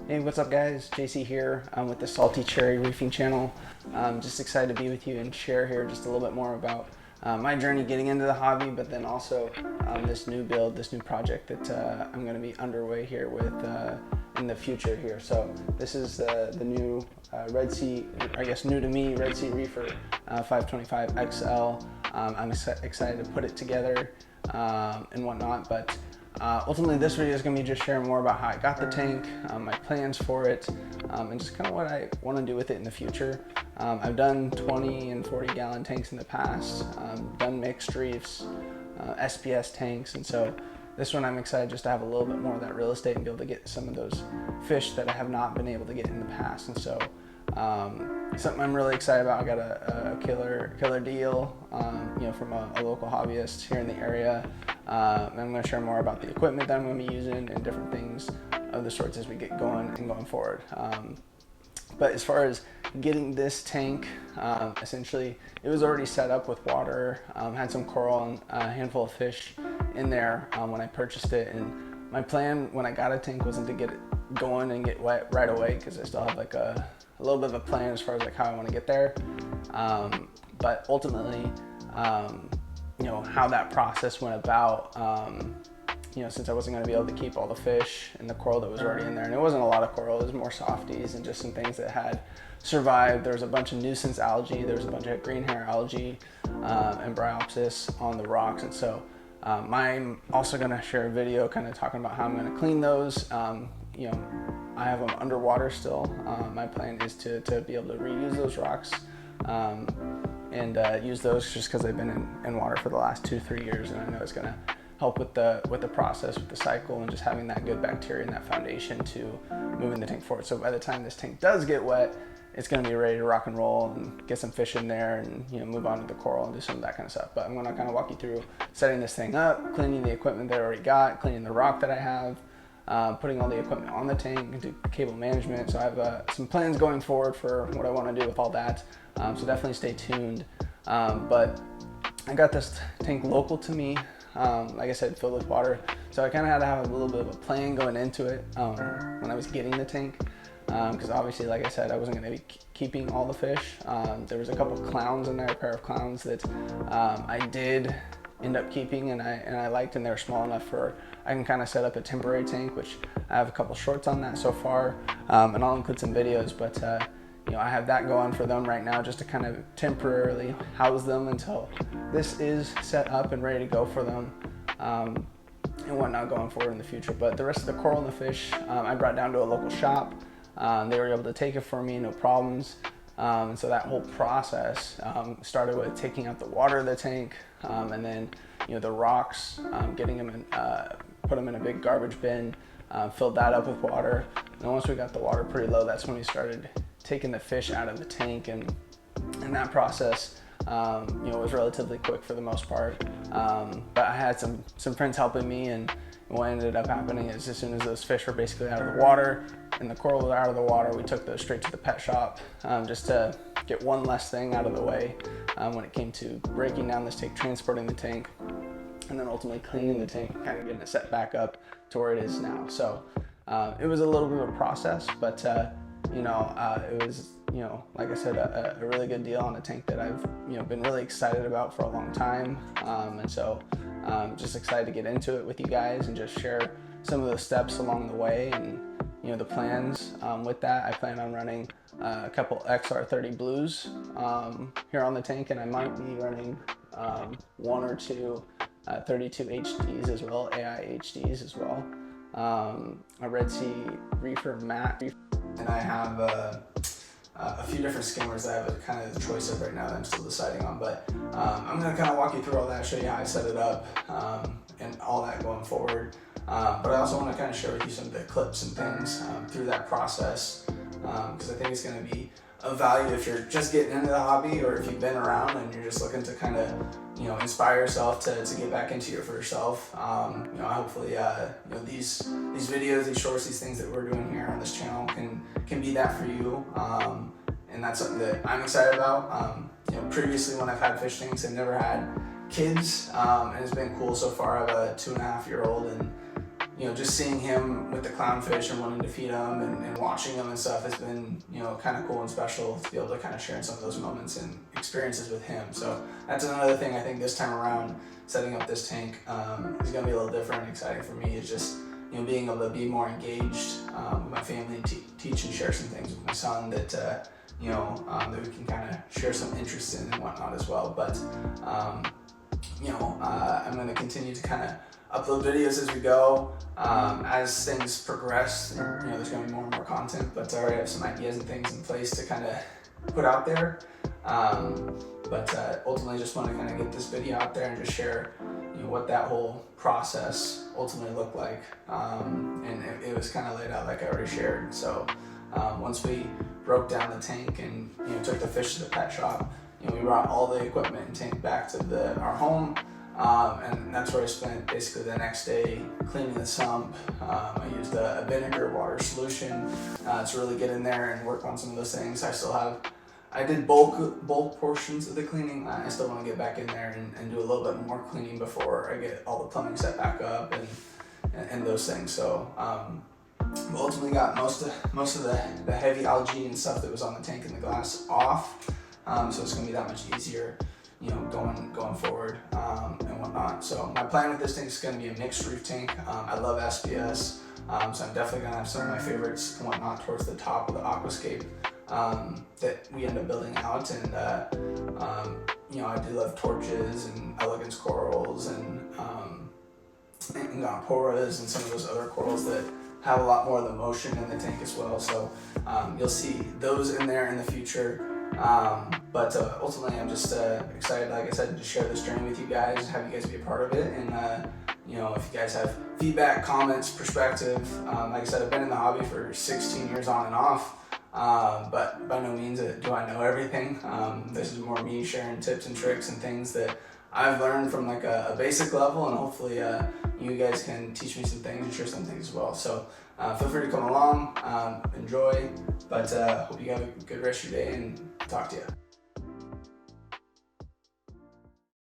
Hey, what's up guys? JC here. I'm with the Salty Cherry Reefing channel. I'm just excited to be with you and share here just a little bit more about my journey getting into the hobby, but then also this new build, this new project that I'm going to be underway here with in the future here. So this is the new Red Sea, I guess new to me, Red Sea Reefer 525 XL. I'm excited to put it together and whatnot, but ultimately this video is going to be just sharing more about how I got the tank, my plans for it, and just kind of what I want to do with it in the future. I've done 20 and 40 gallon tanks in the past, done mixed reefs, SPS tanks, and so this one I'm excited just to have a little bit more of that real estate and be able to get some of those fish that I have not been able to get in the past. And so something I'm really excited about. I got a killer deal, from a local hobbyist here in the area. And I'm going to share more about the equipment that I'm going to be using and different things of the sorts as we get going and going forward. But as far as getting this tank, essentially it was already set up with water, had some coral and a handful of fish in there when I purchased it. And my plan when I got a tank wasn't to get it going and get wet right away, because I still have like a little bit of a plan as far as like how I want to get there. But ultimately, how that process went about, since I wasn't going to be able to keep all the fish and the coral that was already in there, and it wasn't a lot of coral, it was more softies and just some things that had survived. There was a bunch of nuisance algae, there was a bunch of green hair algae and bryopsis on the rocks, and so I'm also going to share a video kind of talking about how I'm going to clean those. I have them underwater still. My plan is to be able to reuse those rocks and use those just because they've been in water for the last 2-3 years, and I know it's going to help with the process, with the cycle, and just having that good bacteria and that foundation to moving the tank forward. So by the time this tank does get wet, it's going to be ready to rock and roll and get some fish in there and move on to the coral and do some of that kind of stuff. But I'm going to kind of walk you through setting this thing up, cleaning the equipment that I already got, cleaning the rock that I have, putting all the equipment on the tank, and do cable management. So I have some plans going forward for what I want to do with all that. So definitely stay tuned. But I got this tank local to me, like I said, filled with water. So I kind of had to have a little bit of a plan going into it when I was getting the tank. Because obviously, like I said, I wasn't going to be keeping all the fish. There was a couple of clowns in there, a pair of clowns that I did end up keeping, and I liked, and they were small enough for I can kind of set up a temporary tank, which I have a couple shorts on that so far, and I'll include some videos. But I have that going for them right now, just to kind of temporarily house them until this is set up and ready to go for them, and whatnot going forward in the future. But the rest of the coral and the fish, I brought down to a local shop. They were able to take it for me, no problems. And so that whole process started with taking out the water of the tank, and then the rocks, getting them in, put them in a big garbage bin, filled that up with water. And once we got the water pretty low, that's when we started taking the fish out of the tank, and that process was relatively quick for the most part. But I had some friends helping me, and what ended up happening is as soon as those fish were basically out of the water and the coral was out of the water, we took those straight to the pet shop, just to get one less thing out of the way when it came to breaking down this tank, transporting the tank, and then ultimately cleaning the tank and kind of getting it set back up to where it is now. So it was a little bit of a process, but it was, like I said, a really good deal on a tank that I've, been really excited about for a long time. And so just excited to get into it with you guys and just share some of the steps along the way and, the plans with that. I plan on running a couple XR30 Blues here on the tank, and I might be running 1 or 2 32 HDs as well, AI HDs as well. A Red Sea Reefer Matte, and I have a few different skimmers that I have kind of the choice of right now that I'm still deciding on. But I'm going to kind of walk you through all that, show you how I set it up, and all that going forward. But I also want to kind of share with you some of the clips and things through that process, because I think it's going to be of value if you're just getting into the hobby, or if you've been around and you're just looking to kind of inspire yourself to get back into it for yourself. Hopefully these videos, these shorts, these things that we're doing here on this channel can be that for you, and that's something that I'm excited about. Previously when I've had fish tanks, I've never had kids, and it's been cool so far. I have a 2.5-year-old, and you know, just seeing him with the clownfish and wanting to feed him and watching him and stuff has been, you know, kind of cool and special to be able to kind of share in some of those moments and experiences with him. So that's another thing I think this time around, setting up this tank is going to be a little different and exciting for me. Is just, you know, being able to be more engaged with my family and teach and share some things with my son that, you know, that we can kind of share some interest in and whatnot as well. But, you know, I'm going to continue to kind of upload videos as we go, as things progress. And, you know, there's going to be more and more content, but I already have some ideas and things in place to kind of put out there. But ultimately just want to kind of get this video out there and just share, you know, what that whole process ultimately looked like. And it was kind of laid out like I already shared. So once we broke down the tank and, you know, took the fish to the pet shop, you know, we brought all the equipment and tank back to our home. And that's where I spent basically the next day cleaning the sump. I used a vinegar water solution to really get in there and work on some of those things. I did bulk portions of the cleaning. I still want to get back in there and do a little bit more cleaning before I get all the plumbing set back up and those things. So ultimately got most of the heavy algae and stuff that was on the tank and the glass off. So it's going to be that much easier, you know, going forward and whatnot. So my plan with this tank is going to be a mixed reef tank. I love SPS, so I'm definitely going to have some of my favorites and whatnot towards the top of the aquascape that we end up building out. And you know, I do love torches and elegance corals and gonoporas and some of those other corals that have a lot more of the motion in the tank as well. So you'll see those in there in the future. But ultimately I'm just excited, like I said, to share this journey with you guys, have you guys be a part of it. And you know, if you guys have feedback, comments, perspective, like I said, I've been in the hobby for 16 years on and off, but by no means do I know everything. This is more me sharing tips and tricks and things that I've learned from like a basic level, and hopefully you guys can teach me some things and share some things as well. So feel free to come along, enjoy, but hope you have a good rest of your day and talk to you.